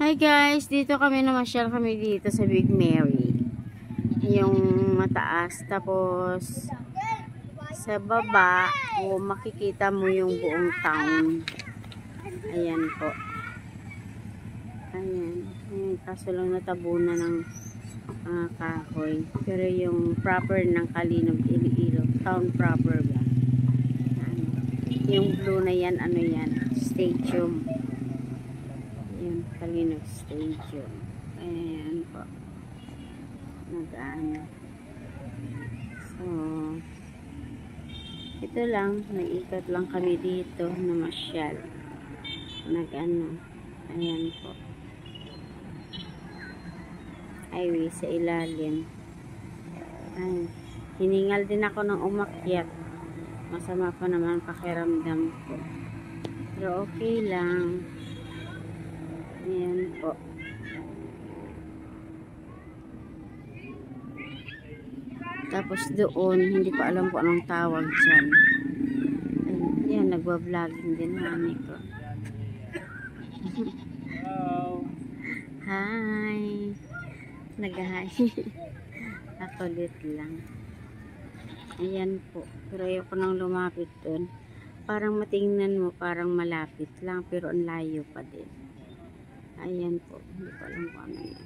Hi guys, dito kami namasyal kami dito sa Big Mary. Yung mataas, tapos sa baba, makikita mo yung buong town. Ayan po. Ayan. Ayan, kaso lang natabunan ng kahoy. Pero yung proper ng Kalinob, Iloilo, town proper ba? Yung blue na yan, ano yan? Stadium. Yung Kalinob Stadium. Ayan po. Nag-ano. So, ito lang. Nag-ikot lang kami dito na masyal. Nag-ano. Ayan po. Highway sa ilalim. Ayan. Hiningal din ako ng umakyat. Masama pa naman pakiramdam ko. Pero okay lang. Ayan po. Tapos doon, hindi pa alam po anong tawag dyan. Ayan, nagwa-vlogging din mami ko. Hi! Nag-hi. Nakulit lang. Ayan po. Pero ayoko nang lumapit doon. Parang matingnan mo, parang malapit lang. Pero ang layo pa din. Ayan po. Hindi ko alam kung ano yan.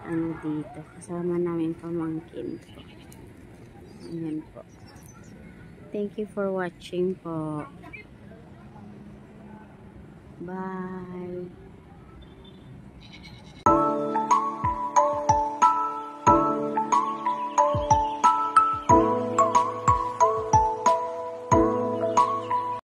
Ano dito. Kasama namin pamangkin ko. Ayan po. Thank you for watching po. Bye.